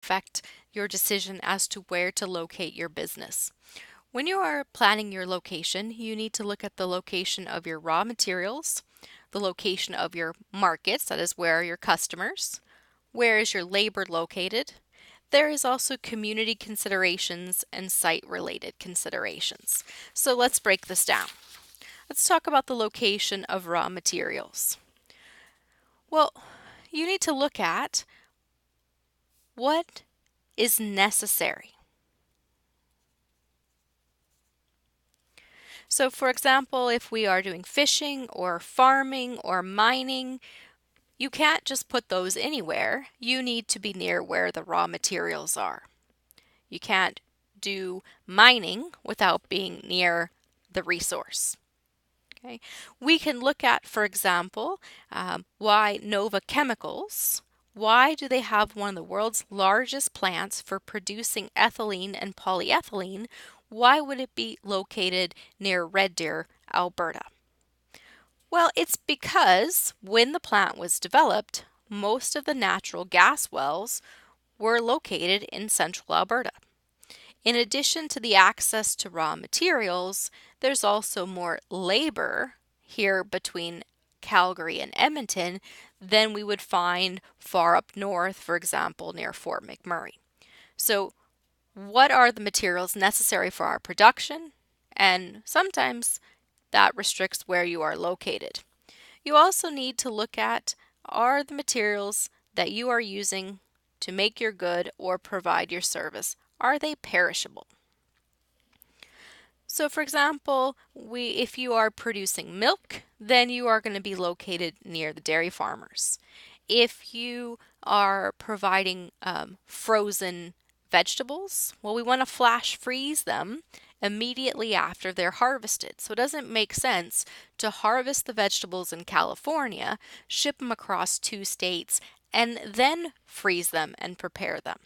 affect your decision as to where to locate your business. When you are planning your location, you need to look at the location of your raw materials, the location of your markets, that is where are your customers, where is your labor located. There is also community considerations and site related considerations. So let's break this down. Let's talk about the location of raw materials. Well, you need to look at what is necessary. So for example, if we are doing fishing or farming or mining, you can't just put those anywhere. You need to be near where the raw materials are. You can't do mining without being near the resource. Okay. We can look at, for example, why Nova Chemicals, why do they have one of the world's largest plants for producing ethylene and polyethylene? Why would it be located near Red Deer, Alberta? Well, it's because when the plant was developed, most of the natural gas wells were located in central Alberta. In addition to the access to raw materials, there's also more labor here between Calgary and Edmonton than we would find far up north, for example, near Fort McMurray. So, what are the materials necessary for our production? And sometimes that restricts where you are located. You also need to look at, are the materials that you are using to make your good or provide your service, are they perishable? So for example, if you are producing milk, then you are going to be located near the dairy farmers. If you are providing frozen vegetables, well, we want to flash freeze them immediately after they're harvested. So it doesn't make sense to harvest the vegetables in California, ship them across 2 states, and then freeze them and prepare them.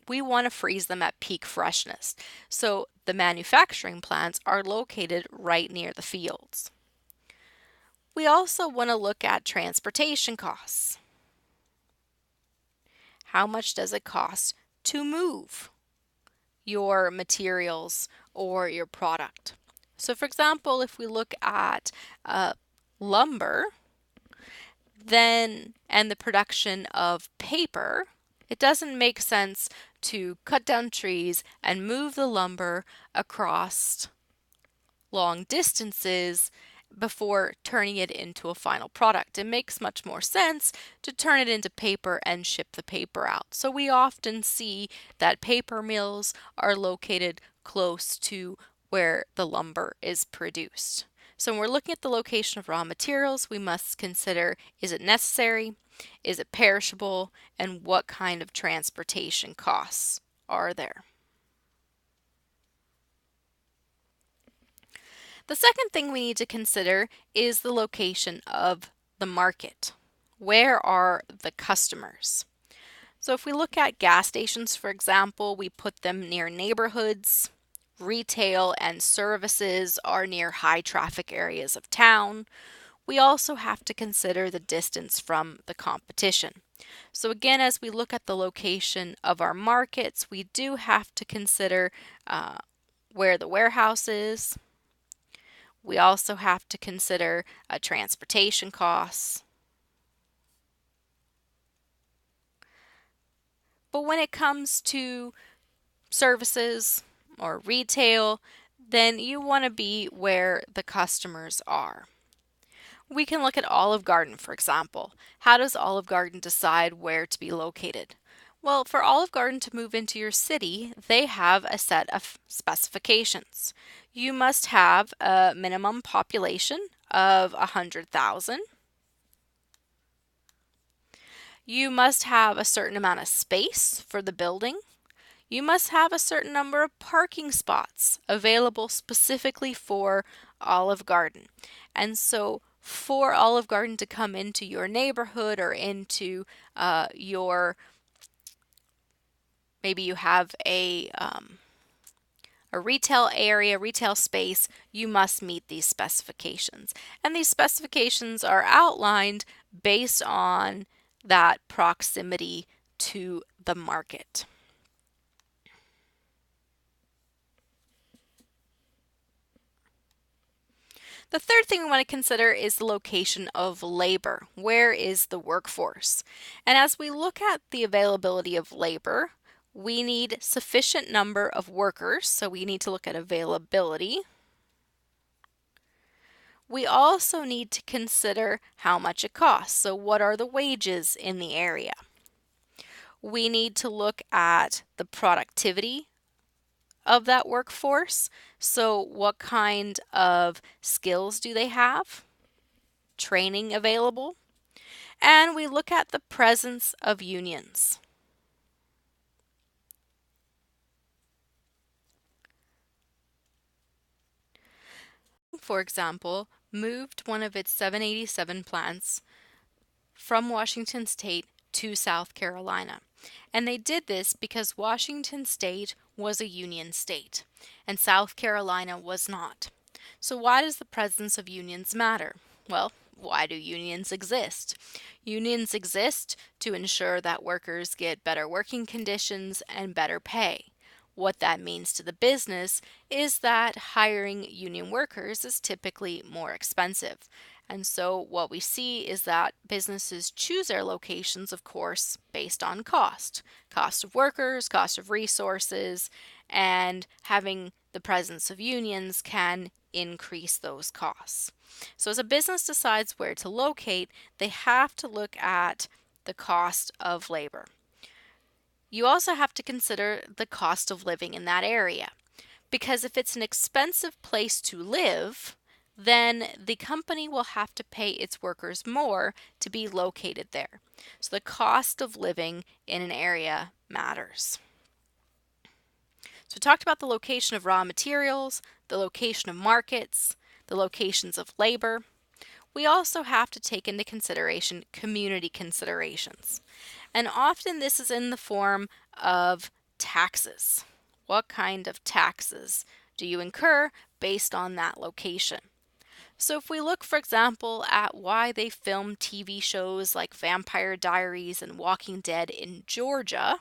We want to freeze them at peak freshness. So the manufacturing plants are located right near the fields. We also want to look at transportation costs. How much does it cost to move your materials or your product? So for example, if we look at lumber, then and the production of paper, it doesn't make sense to cut down trees and move the lumber across long distances before turning it into a final product. It makes much more sense to turn it into paper and ship the paper out. So we often see that paper mills are located close to where the lumber is produced. So when we're looking at the location of raw materials, we must consider, is it necessary? Is it perishable? And what kind of transportation costs are there? The second thing we need to consider is the location of the market. Where are the customers? So if we look at gas stations, for example, we put them near neighborhoods. Retail and services are near high traffic areas of town. We also have to consider the distance from the competition. So again, as we look at the location of our markets, we do have to consider where the warehouse is. We also have to consider transportation costs. But when it comes to services or retail, then you want to be where the customers are. We can look at Olive Garden, for example. How does Olive Garden decide where to be located? Well, for Olive Garden to move into your city, they have a set of specifications. You must have a minimum population of 100,000. You must have a certain amount of space for the building. You must have a certain number of parking spots available specifically for Olive Garden. And so for Olive Garden to come into your neighborhood or into maybe you have a retail area, retail space, you must meet these specifications. And these specifications are outlined based on that proximity to the market. The third thing we want to consider is the location of labor. Where is the workforce? And as we look at the availability of labor, we need sufficient number of workers, so we need to look at availability. We also need to consider how much it costs. So what are the wages in the area? We need to look at the productivity of that workforce. So what kind of skills do they have? Training available? And we look at the presence of unions. For example, moved one of its 787 plants from Washington State to South Carolina. And they did this because Washington State was a union state and South Carolina was not. So why does the presence of unions matter? Well, why do unions exist? Unions exist to ensure that workers get better working conditions and better pay. What that means to the business is that hiring union workers is typically more expensive. And so what we see is that businesses choose their locations, of course, based on cost. Cost of workers, cost of resources, and having the presence of unions can increase those costs. So as a business decides where to locate, they have to look at the cost of labor. You also have to consider the cost of living in that area, because if it's an expensive place to live, then the company will have to pay its workers more to be located there. So the cost of living in an area matters. So we talked about the location of raw materials, the location of markets, the locations of labor. We also have to take into consideration community considerations. And often this is in the form of taxes. What kind of taxes do you incur based on that location? So if we look, for example, at why they film TV shows like Vampire Diaries and Walking Dead in Georgia,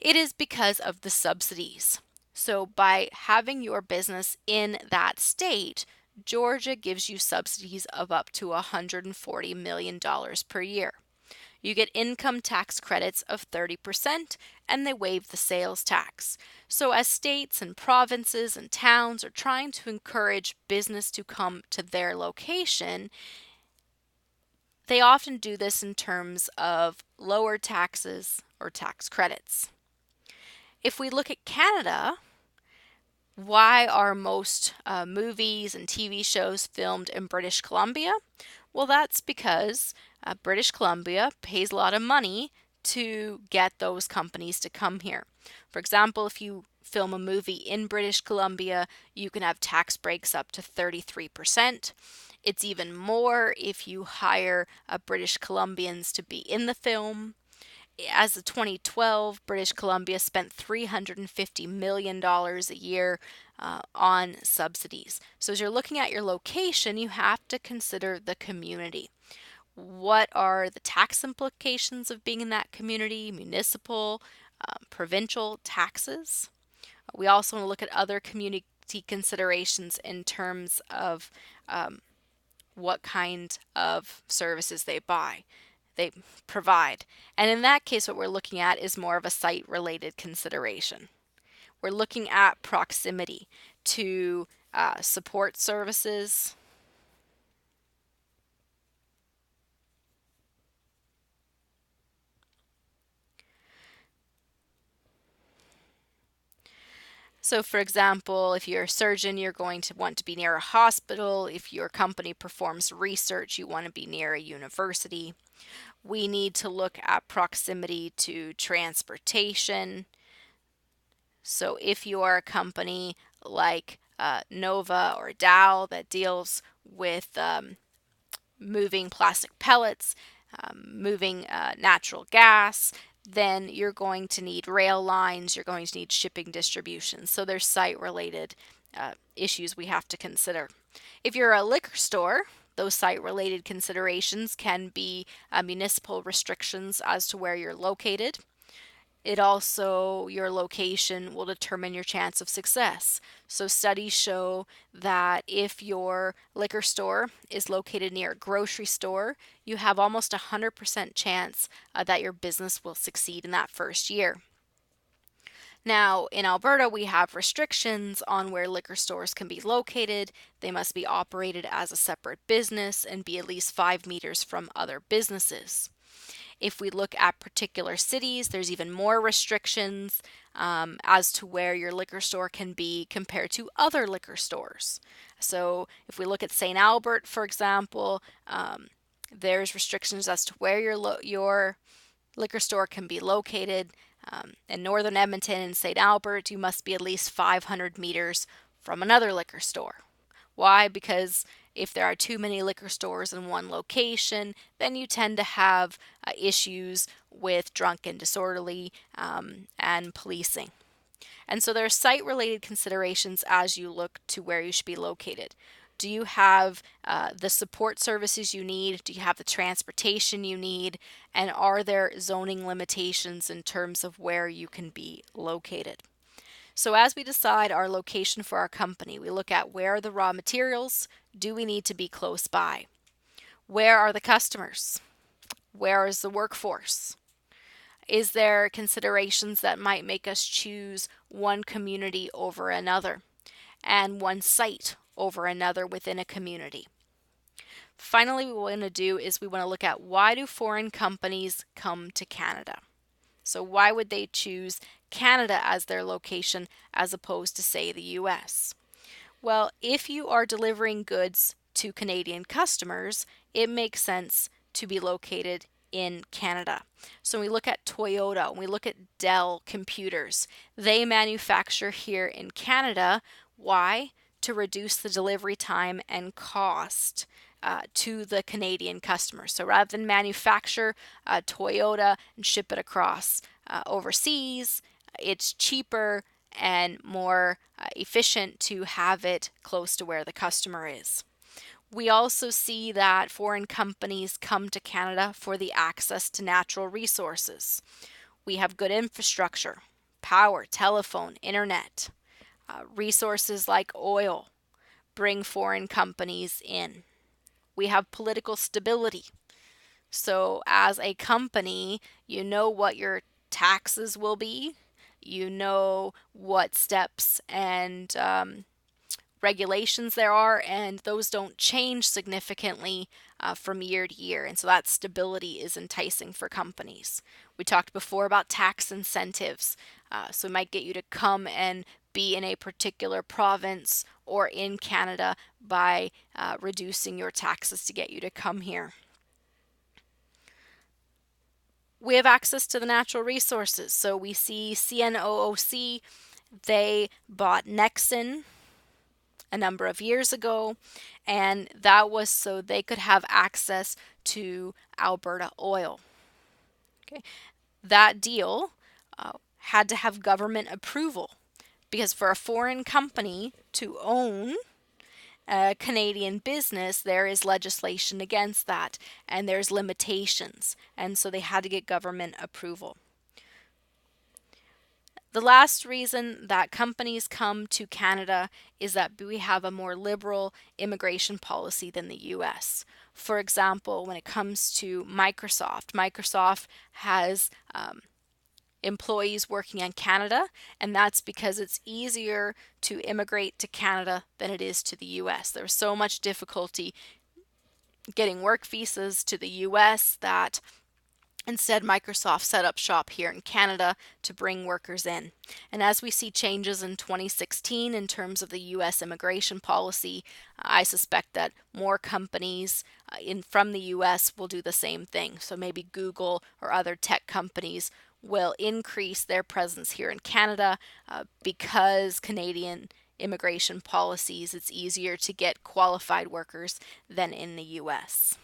it is because of the subsidies. So by having your business in that state, Georgia gives you subsidies of up to $140 million per year. You get income tax credits of 30% and they waive the sales tax. So as states and provinces and towns are trying to encourage business to come to their location, they often do this in terms of lower taxes or tax credits. If we look at Canada, why are most movies and TV shows filmed in British Columbia? Well, that's because British Columbia pays a lot of money to get those companies to come here. For example, if you film a movie in British Columbia, you can have tax breaks up to 33%. It's even more if you hire British Columbians to be in the film. As of 2012, British Columbia spent $350 million a year on subsidies. So as you're looking at your location, you have to consider the community. What are the tax implications of being in that community, municipal, provincial taxes? We also want to look at other community considerations in terms of what kind of services they provide. And in that case, what we're looking at is more of a site-related consideration. We're looking at proximity to support services. So for example, if you're a surgeon, you're going to want to be near a hospital. If your company performs research, you want to be near a university. We need to look at proximity to transportation. So if you are a company like Nova or Dow that deals with moving plastic pellets, moving natural gas, then you're going to need rail lines, you're going to need shipping distribution. So there's site-related issues we have to consider. If you're a liquor store, those site-related considerations can be municipal restrictions as to where you're located. It also, your location will determine your chance of success. So studies show that if your liquor store is located near a grocery store, you have almost a 100% chance that your business will succeed in that first year. Now, in Alberta, we have restrictions on where liquor stores can be located. They must be operated as a separate business and be at least 5 meters from other businesses. If we look at particular cities, there's even more restrictions as to where your liquor store can be compared to other liquor stores. So if we look at St. Albert, for example, there's restrictions as to where your liquor store can be located. In northern Edmonton and St. Albert, you must be at least 500 meters from another liquor store. Why? Because if there are too many liquor stores in one location, then you tend to have issues with drunk and disorderly and policing. And so there are site-related considerations as you look to where you should be located. Do you have the support services you need? Do you have the transportation you need? And are there zoning limitations in terms of where you can be located? So as we decide our location for our company, we look at where are the raw materials? Do we need to be close by? Where are the customers? Where is the workforce? Is there considerations that might make us choose one community over another and one site over another within a community? Finally, what we want to do is we want to look at why do foreign companies come to Canada? So why would they choose Canada as their location as opposed to, say, the US? Well, if you are delivering goods to Canadian customers, it makes sense to be located in Canada. So when we look at Toyota, when we look at Dell Computers, they manufacture here in Canada. Why? To reduce the delivery time and cost to the Canadian customers. So rather than manufacture Toyota and ship it across overseas, it's cheaper and more efficient to have it close to where the customer is. We also see that foreign companies come to Canada for the access to natural resources. We have good infrastructure, power, telephone, internet. Resources like oil bring foreign companies in. We have political stability. So as a company, you know what your taxes will be. You know what steps and regulations there are, and those don't change significantly from year to year. And so that stability is enticing for companies. We talked before about tax incentives. So it might get you to come and be in a particular province or in Canada by reducing your taxes to get you to come here. We have access to the natural resources. So we see CNOOC, they bought Nexen a number of years ago, and that was so they could have access to Alberta oil. Okay. That deal had to have government approval because for a foreign company to own a Canadian business, there is legislation against that and there's limitations, and so they had to get government approval. The last reason that companies come to Canada is that we have a more liberal immigration policy than the US. For example, when it comes to Microsoft, Microsoft has employees working in Canada, and that's because it's easier to immigrate to Canada than it is to the US. There's so much difficulty getting work visas to the US that instead, Microsoft set up shop here in Canada to bring workers in. And as we see changes in 2016 in terms of the U.S. immigration policy, I suspect that more companies from the U.S. will do the same thing. So maybe Google or other tech companies will increase their presence here in Canada because Canadian immigration policies, it's easier to get qualified workers than in the U.S.